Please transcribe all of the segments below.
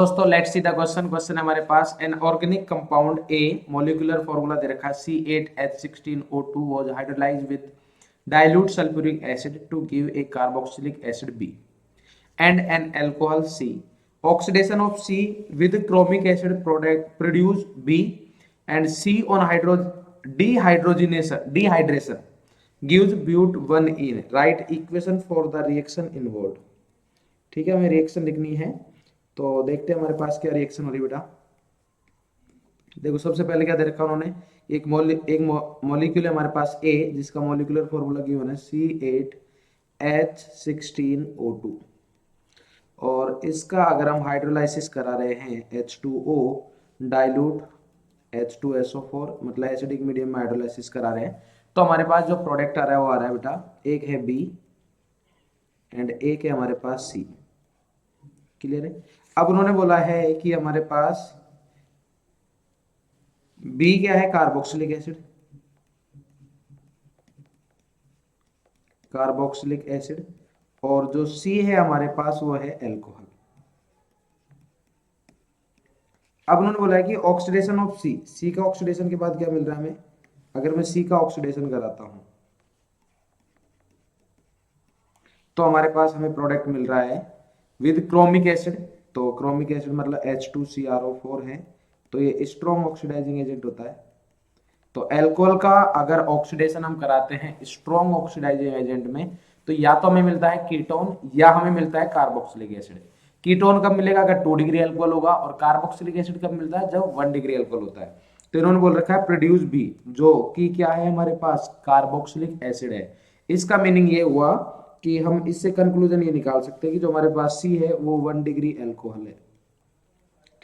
दोस्तों let's see the question है हमारे पास an organic compound a molecular formula दे रखा है C8H16O2 was hydrolysed with dilute sulfuric acid to give a carboxylic acid B and an alcohol C. Oxidation of C with chromic acid product produce B and C on dehydration gives but 1 in. Write equation for the reaction involved. ठीक है, हमें reaction लिखनी है तो देखते हैं हमारे पास क्या रिएक्शन हो रही बेटा। देखो सबसे पहले क्या दे रखा उन्होंने, एक मॉलिक्यूल है हमारे पास ए जिसका मॉलिक्यूलर फॉर्मूला गिवन है C8H16O2 और इसका अगर हम हाइड्रोलाइसिस करा रहे हैं H2O डाइल्यूट H2SO4 मतलब एसिडिक मीडियम में हाइड्रोलाइसिस करा रहे हैं तो हमारे पास जो प्रोडक्ट आ रहा है वो आ रहा है बेटा, एक है B एंड एक है हमारे पास C। क्लियर है। अब उन्होंने बोला है कि हमारे पास बी क्या है, कार्बोक्सिलिक एसिड, कार्बोक्सिलिक एसिड और जो सी है हमारे पास वो है एल्कोहल। अब उन्होंने बोला है कि ऑक्सीडेशन ऑफ सी, सी का ऑक्सीडेशन के बाद क्या मिल रहा है हमें, अगर मैं सी का ऑक्सीडेशन कराता हूं तो हमारे पास हमें प्रोडक्ट मिल रहा है विद क्रोमिक एसिड। तो क्रोमिक एसिड मतलब H2CrO4 है तो ये स्ट्रॉन्ग ऑक्सीडाइजिंग एजेंट होता है। तो एल्कोहल का अगर ऑक्सीडेशन हम कराते हैं स्ट्रॉन्ग ऑक्सीडाइजिंग एजेंट में तो या तो हमें मिलता है कीटोन या हमें मिलता है कार्बोक्सिलिक एसिड। कीटोन कब मिलेगा, अगर 2 डिग्री एल्कोहल होगा और कार्बोक्सिलिक एसिड कब मिलता है, जब 1 डिग्री एल्कोहल होता है। तो इन्होंने बोल रखा है प्रोड्यूस बी जो कि क्या है हमारे पास कार्बोक्सिलिक एसिड है। इसका मीनिंग ये हुआ कि हम इससे कंक्लूजन ये निकाल सकते हैं कि जो हमारे पास सी है वो 1 डिग्री एल्कोहल है।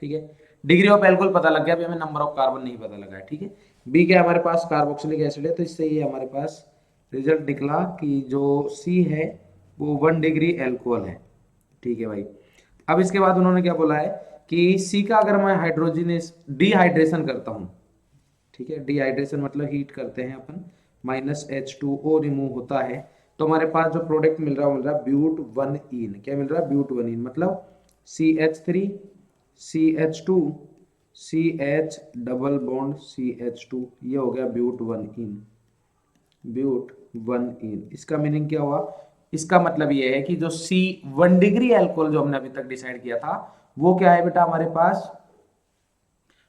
ठीक है, डिग्री ऑफ एल्कोहल पता लग गया, अभी हमें नंबर ऑफ कार्बन नहीं पता लगा है। ठीक है, बी क्या हमारे पास कार्बोक्सिलिक एसिड है तो इससे ये हमारे पास रिजल्ट निकला कि जो सी है वो 1 डिग्री एल्कोहल है। ठीक है भाई। अब इसके बाद उन्होंने क्या बोला है कि सी का अगर मैं हाइड्रोजनेस डिहाइड्रेशन करता हूं, ठीक है, डिहाइड्रेशन मतलब हीट करते हैं अपन, -H2O रिमूव होता है तो हमारे पास जो प्रोडक्ट मिल रहा है वो मिल रहा है ब्यूट 1 इन। क्या मिल रहा है, ब्यूट 1 इन मतलब CH3 CH2 CH double bond CH2, ये हो गया ब्यूट 1 इन, ब्यूट 1 इन। इसका मीनिंग क्या हुआ, इसका मतलब ये है कि जो C 1 डिग्री एल्कोहल जो हमने अभी तक डिसाइड किया था वो क्या है बेटा हमारे पास,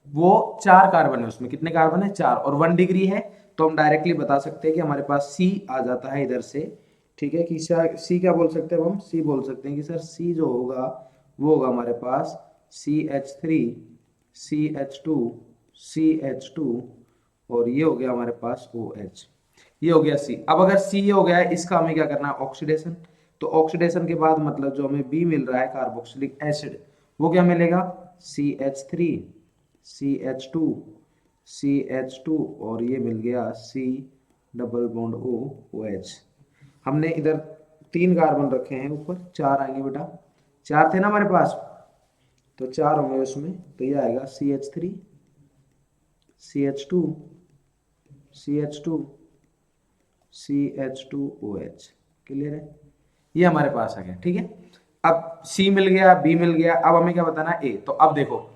वो 4 कार्बन है, उसमें कितने कार्बन है, 4 और 1 डिग्री है तो हम डायरेक्टली बता सकते हैं कि हमारे पास सी आ जाता है इधर से। ठीक है, कि सी क्या बोल सकते हैं हम, सी बोल सकते हैं कि सर सी जो होगा वो होगा हमारे पास CH3 CH2 CH2 और ये हो गया हमारे पास OH, ये हो गया सी। अब अगर सी ये हो गया है इसका हमें क्या करना है, ऑक्सीडेशन। तो ऑक्सीडेशन के बाद मतलब जो हमें बी मिल रहा है कार्बोक्सिलिक एसिड वो क्या मिलेगा, CH3 CH2 CH2 और ये मिल गया C double bond O OH। हमने इधर 3 कार्बन रखे हैं, ऊपर 4 आएंगे बेटा, 4 थे ना हमारे पास तो 4 होंगे उसमें, तो ये आएगा CH3 CH2 CH2 CH2OH। Clear है, ये हमारे पास आ गया। ठीक है, अब C मिल गया, B मिल गया, अब हमें क्या बताना है, A। तो अब देखो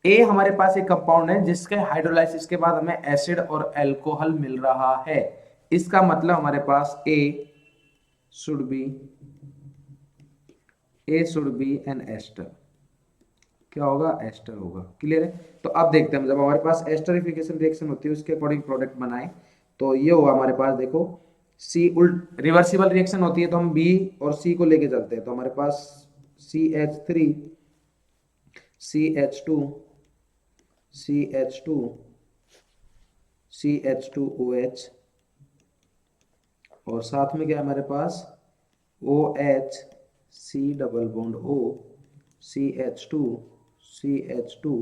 ए हमारे पास एक कंपाउंड है जिसके हाइड्रोलाइसिस के बाद हमें एसिड और अल्कोहल मिल रहा है। इसका मतलब हमारे पास ए शुड बी एन एस्टर। क्या होगा, एस्टर होगा। क्लियर है। तो अब देखते हैं जब हमारे पास एस्टरिफिकेशन रिएक्शन होती है उसके अकॉर्डिंग प्रोडक्ट बनाए तो ये हुआ हमारे पास, देखो सी उल्ट रिवर्सिबल रिएक्शन होती है तो हम बी और सी को लेके चलते हैं। तो हमारे पास CH3 CH2 CH2 CH2OH और साथ में क्या है हमारे पास OH C double bond O CH2 CH2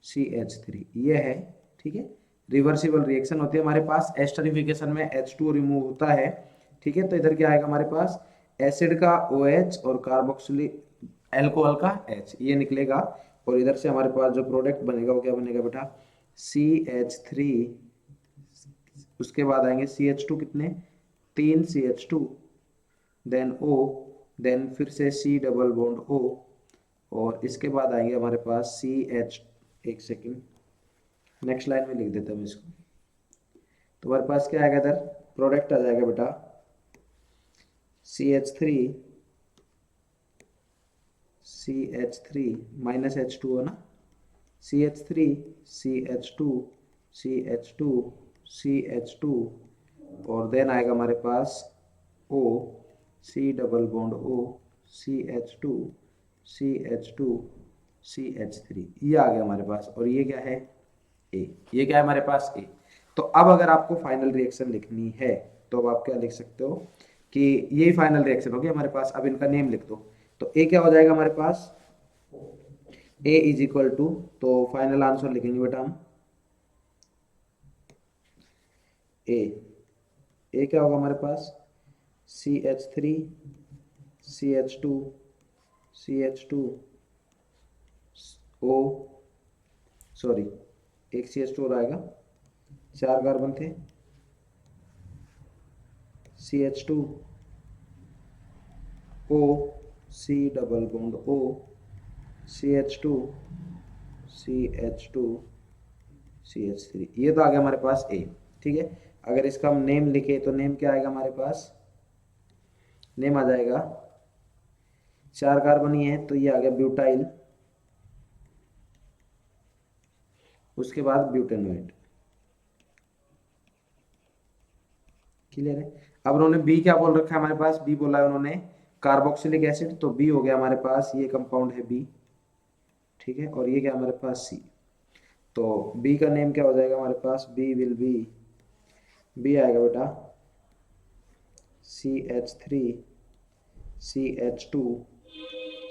CH3, ये है। ठीक है, रिवर्सिबल रिएक्शन होती है हमारे पास, एस्टरिफिकेशन में H2 रिमूव होता है। ठीक है, तो इधर क्या आएगा हमारे पास, एसिड का OH और कार्बोक्सिलिक एल्कोहल का H, ये निकलेगा और इधर से हमारे पास जो प्रोडक्ट बनेगा वो क्या बनेगा बेटा, CH3, उसके बाद आएंगे CH2 कितने, 3 CH2 देन O, देन फिर से C डबल बॉन्ड O और इसके बाद आएंगे हमारे पास सी एच, एक सेकेंड, नेक्स्ट लाइन में लिख देता हूँ इसको। तो हमारे पास क्या आएगा इधर, प्रोडक्ट आ जाएगा बेटा CH3 माइनस H2 है ना, CH3 CH2 CH2 CH2 और देन आएगा हमारे पास O, C double bond O, CH2 CH2 CH3, ये आ गया हमारे पास। और ये क्या है, A, ये क्या है हमारे पास A। तो अब अगर आपको फाइनल रिएक्शन लिखनी है तो अब आप क्या लिख सकते हो कि यही फाइनल रिएक्शन हो गया हमारे पास। अब इनका नेम लिख दो। तो A क्या हो जाएगा हमारे पास, A इज इक्वल टू, तो फाइनल आंसर लिखेंगे बेटा हम A क्या होगा हमारे पास, CH3 CH2 CH2 O, sorry एक CH2 और आएगा, 4 कार्बन थे, CH2 O, C double bond O, CH2 CH2 CH3, ये तो आ गया हमारे पास A। ठीक है, अगर इसका हम नेम लिखे तो नेम क्या आएगा हमारे पास, नेम आ जाएगा, 4 कार्बन ही है तो ये आ गया ब्यूटाइल, उसके बाद ब्यूटेनोएट। क्लियर है। अब उन्होंने बी क्या बोल रखा है हमारे पास, बी बोला है उन्होंने कार्बोक्सिलिक एसिड, तो बी हो गया हमारे पास, ये कंपाउंड है बी। ठीक है, और ये क्या हमारे पास सी। तो बी का नेम क्या हो जाएगा हमारे पास, बी विल बी, बी आएगा बेटा CH3 CH2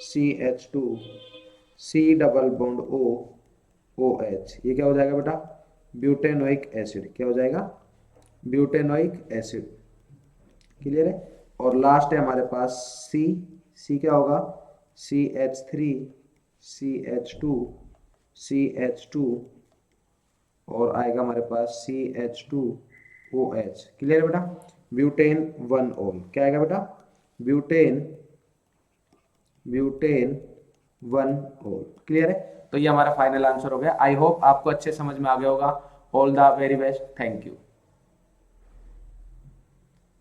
CH2 C double bond O OH, ये क्या हो जाएगा बेटा, ब्यूटेनोइक एसिड। क्या हो जाएगा, ब्यूटेनोइक एसिड। क्लियर है। और लास्ट है हमारे पास C क्या होगा, CH3 CH2 CH2 और आएगा हमारे पास CH2OH। क्लियर है बेटा, ब्यूटेन 1 ऑल। क्या आएगा बेटा, ब्यूटेन 1 ऑल। क्लियर है। तो ये हमारा फाइनल आंसर हो गया। आई होप आपको अच्छे समझ में आ गया होगा। All the very best, thank you.